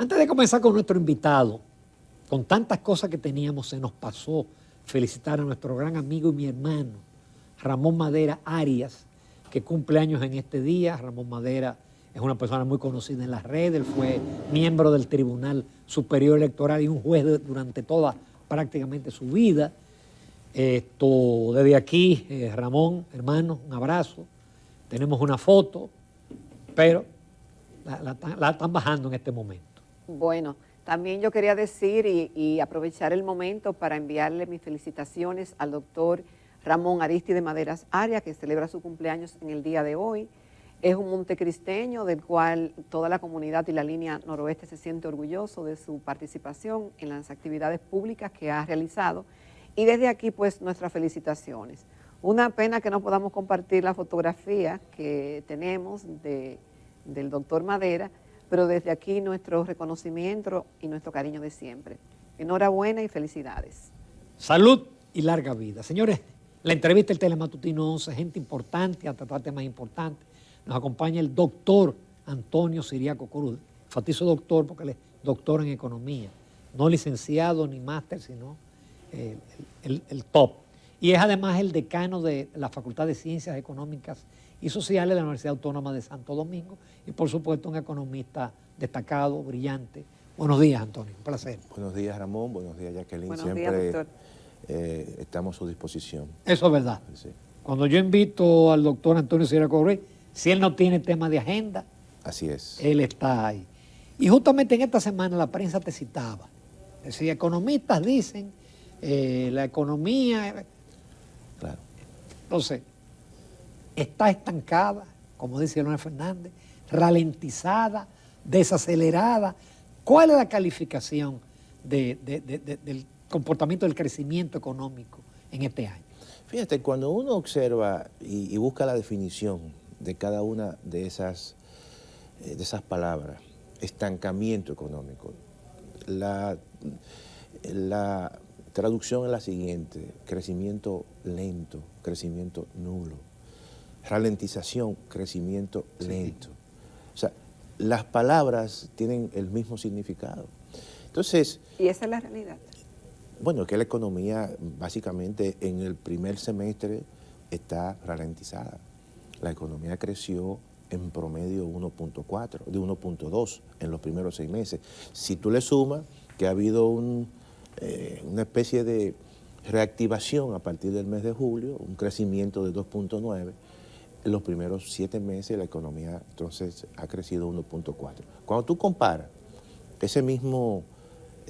Antes de comenzar con nuestro invitado, con tantas cosas que teníamos, se nos pasó felicitar a nuestro gran amigo y mi hermano, Ramón Madera Arias, que cumple años en este día. Ramón Madera es una persona muy conocida en las redes, él fue miembro del Tribunal Superior Electoral y un juez durante toda prácticamente su vida. Desde aquí, Ramón, hermano, un abrazo. Tenemos una foto, pero la están bajando en este momento. Bueno, también yo quería decir y aprovechar el momento para enviarle mis felicitaciones al doctor Ramón Aristide Maderas Arias, que celebra su cumpleaños en el día de hoy. Es un montecristeño del cual toda la comunidad y la línea noroeste se siente orgulloso de su participación en las actividades públicas que ha realizado. Y desde aquí, pues, nuestras felicitaciones. Una pena que no podamos compartir la fotografía que tenemos del doctor Madera, pero desde aquí nuestro reconocimiento y nuestro cariño de siempre. Enhorabuena y felicidades. Salud y larga vida. Señores, la entrevista del Telematutino 11, gente importante a tratar temas importantes. Nos acompaña el doctor Antonio Siriaco Cruz. Enfatizo doctor porque él es doctor en economía. No licenciado ni máster, sino el top. Y es además el decano de la Facultad de Ciencias Económicas y Sociales de la Universidad Autónoma de Santo Domingo y por supuesto un economista destacado, brillante. Buenos días, Antonio, un placer. Buenos días, Ramón, buenos días, Jacqueline. Buenos Siempre días, doctor. Estamos a su disposición. Eso es verdad. Sí. Cuando yo invito al doctor Antonio Siriaco Cruz, si él no tiene tema de agenda, Así es. él está ahí. Y justamente en esta semana la prensa te citaba. Es decir, economistas dicen, la economía... Claro. Entonces, está estancada, como dice Leonel Fernández, ralentizada, desacelerada. ¿Cuál es la calificación del comportamiento del crecimiento económico en este año? Fíjate, cuando uno observa y busca la definición de cada una de esas palabras, estancamiento económico, la traducción es la siguiente: crecimiento lento, crecimiento nulo, ralentización, crecimiento lento. O sea, las palabras tienen el mismo significado. Entonces... ¿Y esa es la realidad? Bueno, que la economía básicamente en el primer semestre está ralentizada. La economía creció en promedio 1.4, de 1.2 en los primeros 6 meses. Si tú le sumas que ha habido una especie de reactivación a partir del mes de julio, un crecimiento de 2.9, en los primeros 7 meses la economía entonces ha crecido 1.4. Cuando tú comparas ese mismo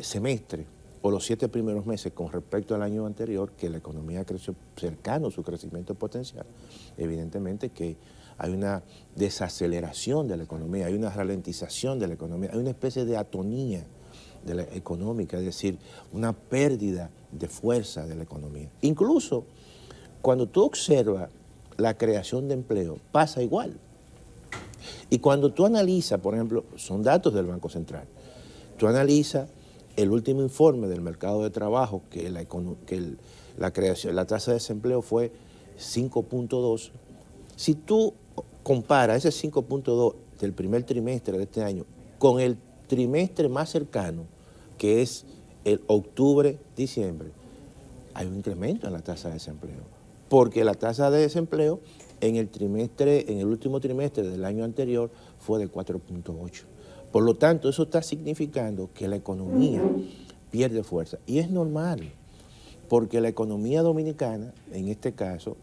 semestre o los 7 primeros meses con respecto al año anterior, que la economía creció cercano a su crecimiento potencial, evidentemente que hay una desaceleración de la economía, hay una ralentización de la economía, hay una especie de atonía de la económica, es decir, una pérdida de fuerza de la economía. Incluso cuando tú observas la creación de empleo, pasa igual. Y cuando tú analizas, por ejemplo, son datos del Banco Central, tú analizas el último informe del mercado de trabajo, que la tasa de desempleo fue 5.2. Si tú comparas ese 5.2 del primer trimestre de este año con el trimestre más cercano, que es el octubre-diciembre, hay un incremento en la tasa de desempleo. Porque la tasa de desempleo en el último trimestre del año anterior fue de 4.8. Por lo tanto, eso está significando que la economía pierde fuerza. Y es normal, porque la economía dominicana, en este caso,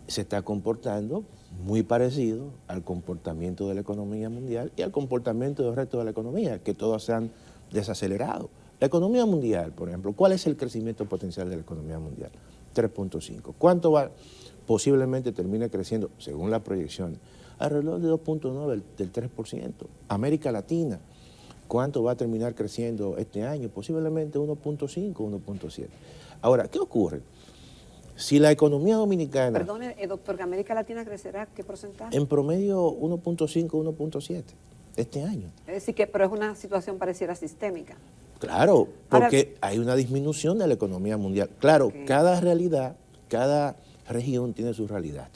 se está comportando muy parecido al comportamiento de la economía mundial y al comportamiento del resto de la economía, que todos se han desacelerado. La economía mundial, por ejemplo, ¿cuál es el crecimiento potencial de la economía mundial? 3.5. ¿Cuánto va? Posiblemente termine creciendo, según la proyección, alrededor de 2.9, del 3%. América Latina, ¿cuánto va a terminar creciendo este año? Posiblemente 1.5, 1.7. Ahora, ¿qué ocurre? Si la economía dominicana... Perdone, doctor, ¿que América Latina crecerá qué porcentaje? En promedio 1.5, 1.7 este año. Es decir, que pero es una situación pareciera sistémica. Claro, porque hay una disminución de la economía mundial. Claro, cada realidad, cada región tiene su realidad.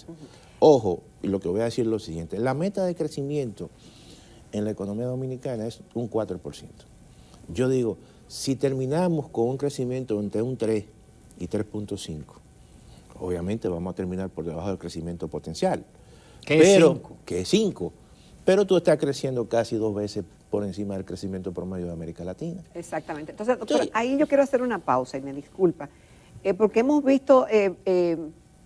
Ojo, y lo que voy a decir es lo siguiente: la meta de crecimiento en la economía dominicana es un 4%. Yo digo, si terminamos con un crecimiento entre un 3 y 3.5, obviamente vamos a terminar por debajo del crecimiento potencial. Que es 5. Pero tú estás creciendo casi 2 veces por encima del crecimiento promedio de América Latina. Exactamente. Entonces, doctor, ahí yo quiero hacer una pausa y me disculpa, porque hemos visto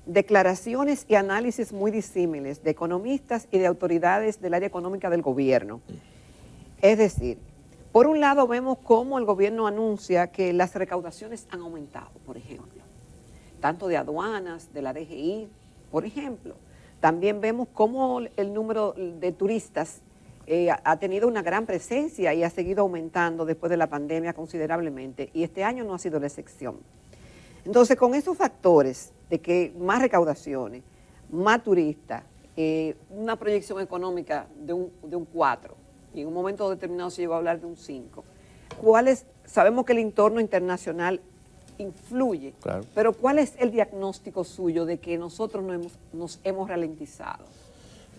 declaraciones y análisis muy disímiles de economistas y de autoridades del área económica del gobierno. Es decir, por un lado vemos cómo el gobierno anuncia que las recaudaciones han aumentado, por ejemplo, tanto de aduanas, de la DGI, por ejemplo. También vemos cómo el número de turistas ha tenido una gran presencia y ha seguido aumentando después de la pandemia considerablemente, y este año no ha sido la excepción. Entonces, con esos factores de que más recaudaciones, más turistas, una proyección económica de un 4, y en un momento determinado se llegó a hablar de un 5, sabemos que el entorno internacional influye, claro, pero ¿cuál es el diagnóstico suyo de que nosotros nos hemos ralentizado?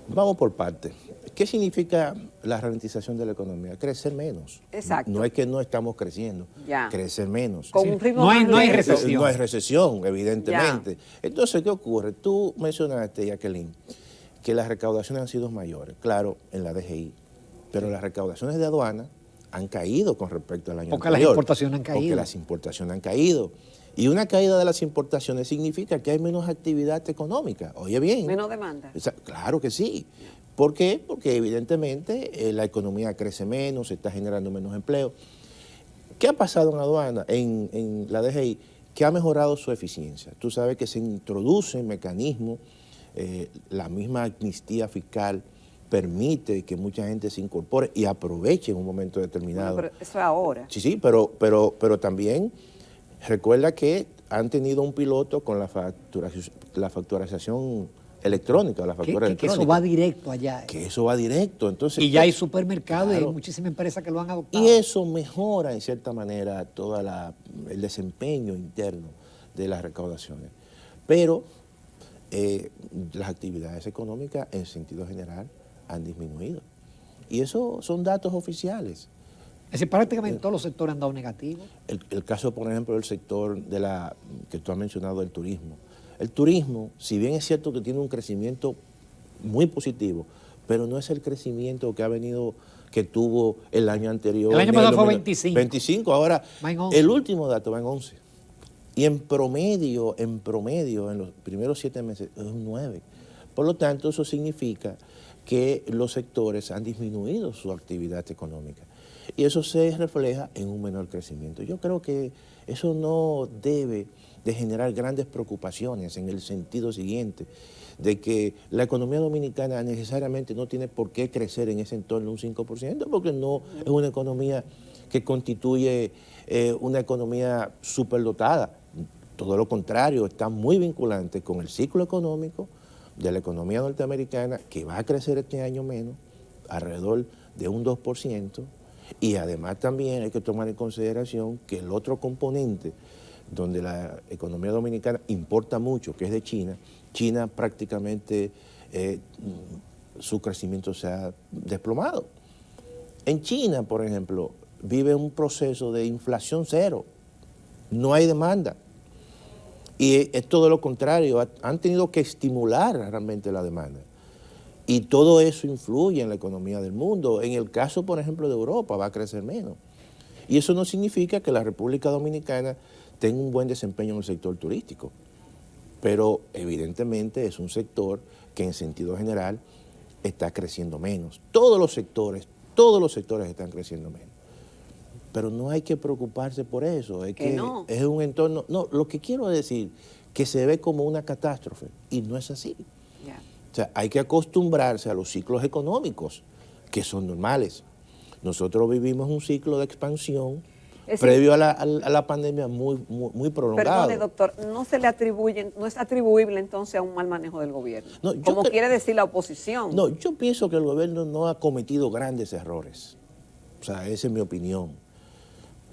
Vamos por partes. ¿Qué significa la ralentización de la economía? Crecer menos. Exacto. No es que no estamos creciendo, ya, crecer menos. Con un ritmo no hay recesión. No hay recesión, evidentemente. Ya. Entonces, ¿qué ocurre? Tú mencionaste, Jacqueline, que las recaudaciones han sido mayores, claro, en la DGI, pero las recaudaciones de aduana han caído con respecto al año anterior. Porque las importaciones han caído. Porque las importaciones han caído. Y una caída de las importaciones significa que hay menos actividad económica. Oye bien. Menos demanda. Claro que sí. ¿Por qué? Porque evidentemente la economía crece menos, se está generando menos empleo. ¿Qué ha pasado en aduana, en la DGI? Que ha mejorado su eficiencia. Tú sabes que se introducen mecanismos, la misma amnistía fiscal permite que mucha gente se incorpore y aproveche en un momento determinado. Bueno, pero eso es ahora. Sí, pero también recuerda que han tenido un piloto con la facturación electrónica, la factura electrónica. Que eso va directo allá. Que eso va directo. Entonces, y ya hay supermercados, claro, y hay muchísimas empresas que lo han adoptado. Y eso mejora en cierta manera todo el desempeño interno de las recaudaciones. Pero las actividades económicas en sentido general han disminuido. Y eso son datos oficiales. Es decir, prácticamente todos los sectores han dado negativos. El caso, por ejemplo, del sector que tú has mencionado, del turismo. El turismo, si bien es cierto que tiene un crecimiento muy positivo, pero no es el crecimiento que tuvo el año anterior. El año pasado fue 25. 25, ahora va en 11. El último dato va en 11. Y en promedio, en los primeros 7 meses, es un 9. Por lo tanto, eso significa que los sectores han disminuido su actividad económica. Y eso se refleja en un menor crecimiento. Yo creo que eso no debe de generar grandes preocupaciones en el sentido siguiente, de que la economía dominicana necesariamente no tiene por qué crecer en ese entorno un 5%, porque no es una economía que constituye una economía superdotada. Todo lo contrario, está muy vinculante con el ciclo económico de la economía norteamericana, que va a crecer este año menos, alrededor de un 2%, y además también hay que tomar en consideración que el otro componente donde la economía dominicana importa mucho, que es de China, China prácticamente su crecimiento se ha desplomado. En China, por ejemplo, vive un proceso de inflación cero, no hay demanda. Y es todo lo contrario, han tenido que estimular realmente la demanda. Y todo eso influye en la economía del mundo. En el caso, por ejemplo, de Europa, va a crecer menos. Y eso no significa que la República Dominicana tenga un buen desempeño en el sector turístico. Pero evidentemente es un sector que en sentido general está creciendo menos. Todos los sectores están creciendo menos. Pero no hay que preocuparse por eso. Es que no. Es un entorno... No, lo que quiero decir que se ve como una catástrofe y no es así. Yeah. O sea, hay que acostumbrarse a los ciclos económicos que son normales. Nosotros vivimos un ciclo de expansión previo a la pandemia muy prolongado. Perdone, doctor, no es atribuible entonces a un mal manejo del gobierno, como quiere decir la oposición. No, yo pienso que el gobierno no ha cometido grandes errores. O sea, esa es mi opinión.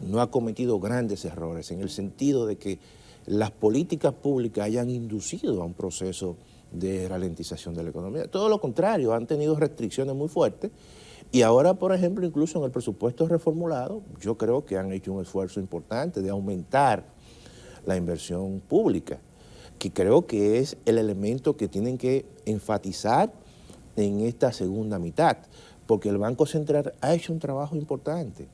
No ha cometido grandes errores en el sentido de que las políticas públicas hayan inducido a un proceso de ralentización de la economía. Todo lo contrario, han tenido restricciones muy fuertes Y ahora, por ejemplo, incluso en el presupuesto reformulado, yo creo que han hecho un esfuerzo importante de aumentar la inversión pública, que creo que es el elemento que tienen que enfatizar en esta segunda mitad, porque el Banco Central ha hecho un trabajo importante.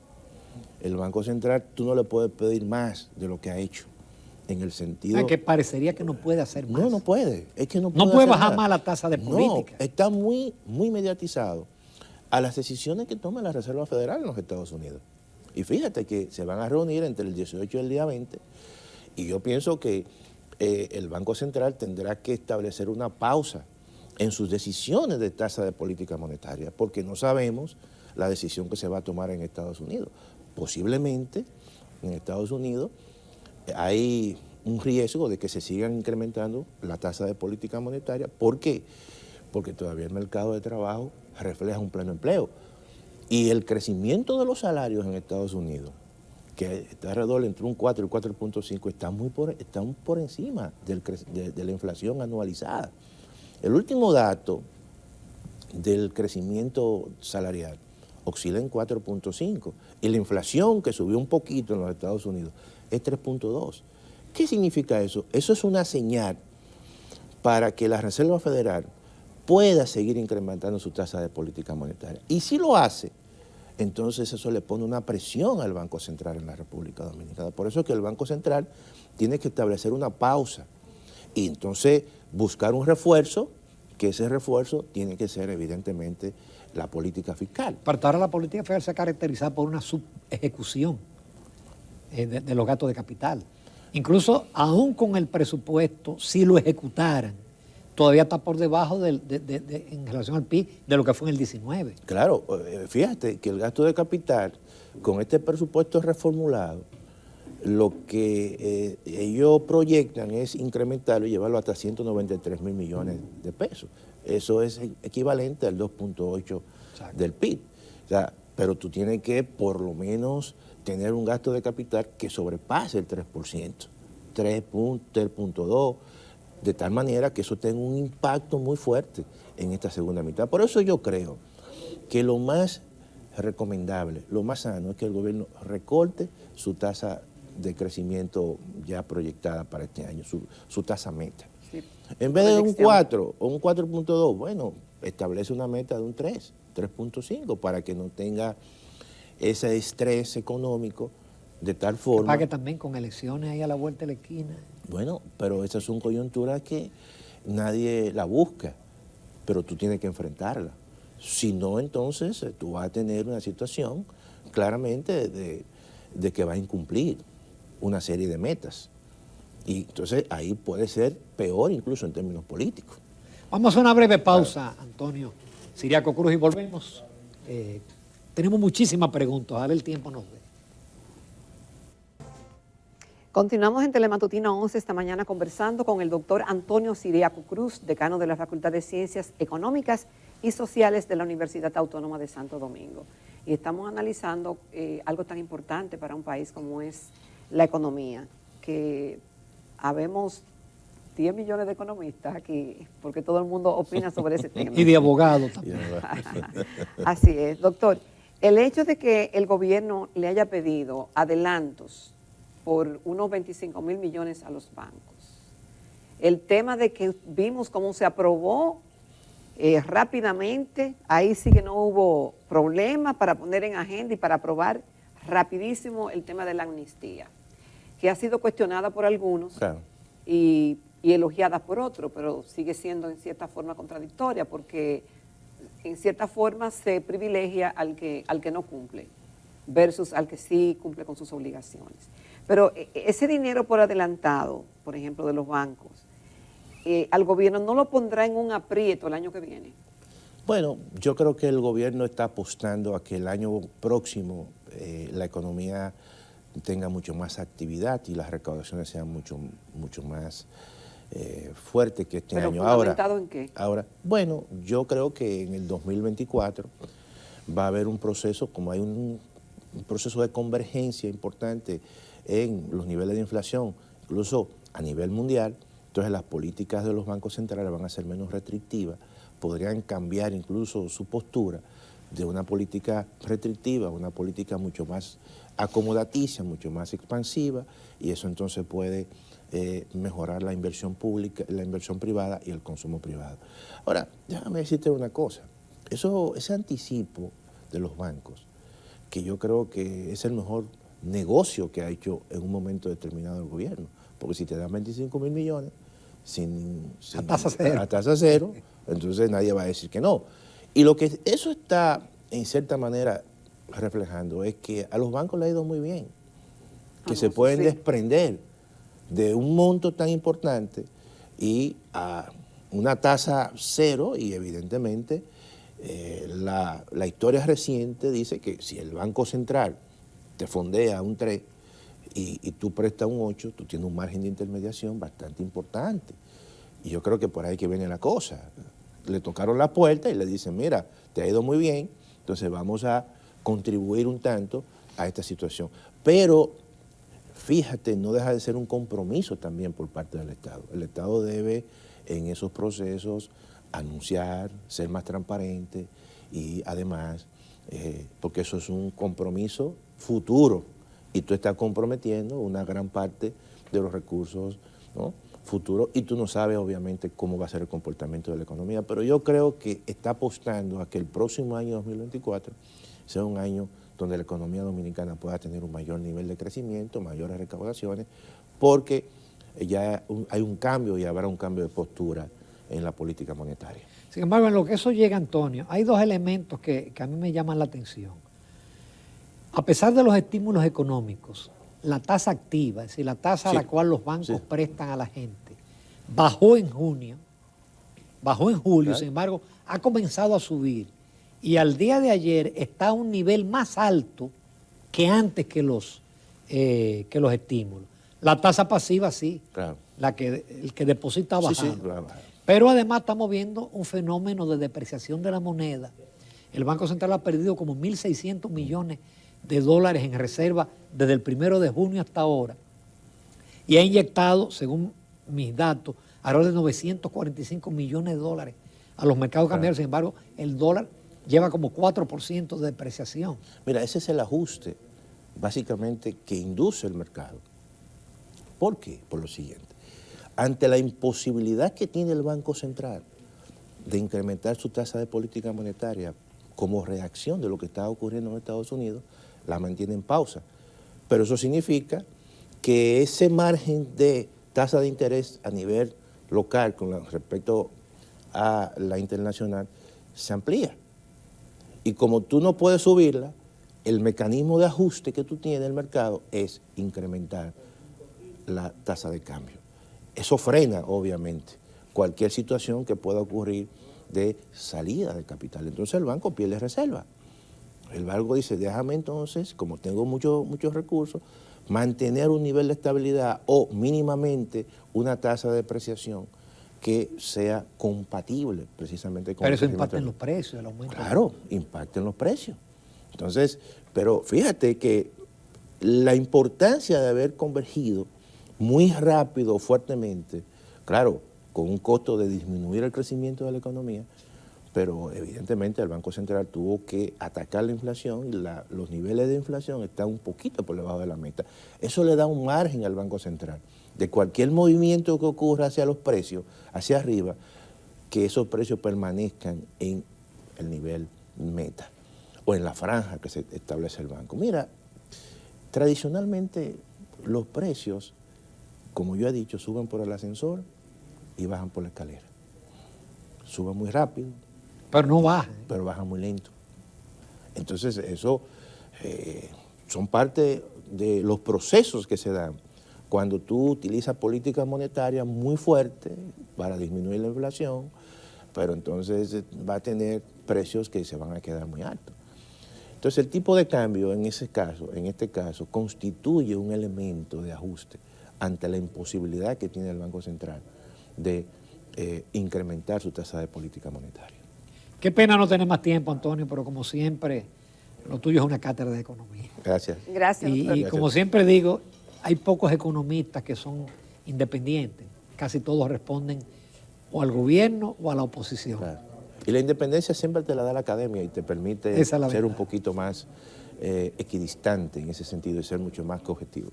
El Banco Central, tú no le puedes pedir más de lo que ha hecho, en el sentido... Es que parecería que no puede hacer más. No, no puede. Es que no puede hacer bajar nada. más la tasa de política. No, está muy mediatizado a las decisiones que toma la Reserva Federal en los Estados Unidos. Y fíjate que se van a reunir entre el 18 y el día 20, y yo pienso que el Banco Central tendrá que establecer una pausa en sus decisiones de tasa de política monetaria, porque no sabemos la decisión que se va a tomar en Estados Unidos. Posiblemente en Estados Unidos hay un riesgo de que se sigan incrementando la tasa de política monetaria. ¿Por qué? Porque todavía el mercado de trabajo refleja un pleno empleo. Y el crecimiento de los salarios en Estados Unidos, que está alrededor entre un 4 y 4.5, están por encima de la inflación anualizada. El último dato del crecimiento salarial oscila en 4.5 y la inflación, que subió un poquito en los Estados Unidos, es 3.2. ¿Qué significa eso? Eso es una señal para que la Reserva Federal pueda seguir incrementando su tasa de política monetaria. Y si lo hace, entonces eso le pone una presión al Banco Central en la República Dominicana. Por eso es que el Banco Central tiene que establecer una pausa y entonces buscar un refuerzo, que ese refuerzo tiene que ser evidentemente la política fiscal. Pero ahora la política fiscal se caracteriza por una subejecución de los gastos de capital. Incluso aún con el presupuesto, si lo ejecutaran, todavía está por debajo en relación al PIB de lo que fue en el 19. Claro, fíjate que el gasto de capital, con este presupuesto reformulado, lo que ellos proyectan es incrementarlo y llevarlo hasta 193 mil millones de pesos. Eso es equivalente al 2.8 del PIB. O sea, pero tú tienes que por lo menos tener un gasto de capital que sobrepase el 3%, 3.2%, de tal manera que eso tenga un impacto muy fuerte en esta segunda mitad. Por eso yo creo que lo más recomendable, lo más sano es que el gobierno recorte su tasa de crecimiento ya proyectada para este año, su tasa meta. Sí. En vez de un 4 o un 4.2, bueno, establece una meta de un 3.5 para que no tenga ese estrés económico de tal forma... Para que también con elecciones ahí a la vuelta de la esquina... Bueno, pero esas son coyunturas que nadie la busca, pero tú tienes que enfrentarla. Si no, entonces tú vas a tener una situación claramente de que va a incumplir una serie de metas. Y entonces ahí puede ser peor incluso en términos políticos. Vamos a una breve pausa, Antonio Siriaco Cruz, y volvemos. Tenemos muchísimas preguntas, a ver el tiempo nos dé. Continuamos en Telematutino 11 esta mañana conversando con el doctor Antonio Siriaco Cruz, decano de la Facultad de Ciencias Económicas y Sociales de la Universidad Autónoma de Santo Domingo. Y estamos analizando algo tan importante para un país como es la economía, que habemos 10 millones de economistas aquí, porque todo el mundo opina sobre ese tema. Y de abogados también. Así es, doctor. El hecho de que el gobierno le haya pedido adelantos por unos 25 mil millones a los bancos, el tema de que vimos cómo se aprobó rápidamente, ahí sí que no hubo problema para poner en agenda y para aprobar rapidísimo el tema de la amnistía, que ha sido cuestionada por algunos, claro, y elogiada por otros, pero sigue siendo en cierta forma contradictoria, porque en cierta forma se privilegia al que no cumple versus al que sí cumple con sus obligaciones. Pero ese dinero por adelantado, por ejemplo, de los bancos, ¿al gobierno no lo pondrá en un aprieto el año que viene? Bueno, yo creo que el gobierno está apostando a que el año próximo la economía tenga mucho más actividad y las recaudaciones sean mucho más fuertes que este año. ¿Pero fundamentado en qué? Ahora, bueno, yo creo que en el 2024 va a haber un proceso, como hay un proceso de convergencia importante en los niveles de inflación, incluso a nivel mundial, entonces las políticas de los bancos centrales van a ser menos restrictivas, podrían cambiar incluso su postura de una política restrictiva a una política mucho más acomodaticia, mucho más expansiva, y eso entonces puede mejorar la inversión pública, la inversión privada y el consumo privado. Ahora, déjame decirte una cosa, ese anticipo de los bancos, que yo creo que es el mejor negocio que ha hecho en un momento determinado el gobierno, porque si te dan 25.000 millones a tasa cero. A tasa cero, entonces nadie va a decir que no. Y lo que eso está en cierta manera reflejando es que a los bancos les ha ido muy bien, que se pueden desprender de un monto tan importante y a una tasa cero, y evidentemente la historia reciente dice que si el Banco Central te fondea un 3 y tú prestas un 8, tú tienes un margen de intermediación bastante importante. Y yo creo que por ahí que viene la cosa. Le tocaron la puerta y le dicen, mira, te ha ido muy bien, entonces vamos a contribuir un tanto a esta situación. Pero, fíjate, no deja de ser un compromiso también por parte del Estado. El Estado debe en esos procesos anunciar, ser más transparente y además, porque eso es un compromiso futuro y tú estás comprometiendo una gran parte de los recursos, ¿no?, futuros, y tú no sabes obviamente cómo va a ser el comportamiento de la economía, pero yo creo que está apostando a que el próximo año 2024 sea un año donde la economía dominicana pueda tener un mayor nivel de crecimiento, mayores recaudaciones, porque ya hay un cambio y habrá un cambio de postura en la política monetaria. Sin embargo, en lo que eso llega, Antonio, hay dos elementos que a mí me llaman la atención. A pesar de los estímulos económicos, la tasa activa, es decir, la tasa a la cual los bancos prestan a la gente, bajó en junio, bajó en julio, sin embargo, ha comenzado a subir y al día de ayer está a un nivel más alto que antes que los estímulos. La tasa pasiva sí, el que deposita ha bajado. Pero además estamos viendo un fenómeno de depreciación de la moneda. El Banco Central ha perdido como 1.600 millones de dólares en reserva desde el 1 de junio hasta ahora y ha inyectado, según mis datos, alrededor de 945 millones de dólares a los mercados cambiarios. Sin embargo, el dólar lleva como 4% de depreciación. Mira, ese es el ajuste básicamente que induce el mercado. ¿Por qué? Por lo siguiente. Ante la imposibilidad que tiene el Banco Central de incrementar su tasa de política monetaria como reacción de lo que está ocurriendo en Estados Unidos, la mantiene en pausa. Pero eso significa que ese margen de tasa de interés a nivel local con respecto a la internacional se amplía. Y como tú no puedes subirla, el mecanismo de ajuste que tú tienes en el mercado es incrementar la tasa de cambio. Eso frena, obviamente, cualquier situación que pueda ocurrir de salida de capital. Entonces el banco pierde reserva. El banco dice, déjame entonces, como tengo muchos recursos, mantener un nivel de estabilidad o mínimamente una tasa de depreciación que sea compatible precisamente con... Pero eso impacta en los precios, el aumento. Claro, impacta en los precios. Entonces, pero fíjate que la importancia de haber convergido muy rápido, fuertemente, claro, con un costo de disminuir el crecimiento de la economía, pero evidentemente el Banco Central tuvo que atacar la inflación y los niveles de inflación están un poquito por debajo de la meta. Eso le da un margen al Banco Central de cualquier movimiento que ocurra hacia los precios, hacia arriba, que esos precios permanezcan en el nivel meta o en la franja que se establece el banco. Mira, tradicionalmente los precios, como yo he dicho, suben por el ascensor y bajan por la escalera. Suben muy rápido. Pero no bajan. Pero bajan muy lento. Entonces eso son parte de los procesos que se dan cuando tú utilizas políticas monetarias muy fuertes para disminuir la inflación, pero entonces va a tener precios que se van a quedar muy altos. Entonces el tipo de cambio en este caso, constituye un elemento de ajuste ante la imposibilidad que tiene el Banco Central de incrementar su tasa de política monetaria. Qué pena no tener más tiempo, Antonio, pero como siempre, lo tuyo es una cátedra de economía. Gracias. Gracias. Y como siempre digo, hay pocos economistas que son independientes. Casi todos responden o al gobierno o a la oposición. Claro. Y la independencia siempre te la da la academia y te permite Esa es la ser un ventaja. poquito más equidistante en ese sentido y ser mucho más coobjetivo.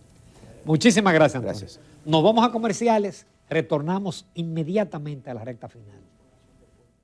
Muchísimas gracias, Antonio. Gracias. Nos vamos a comerciales, retornamos inmediatamente a la recta final.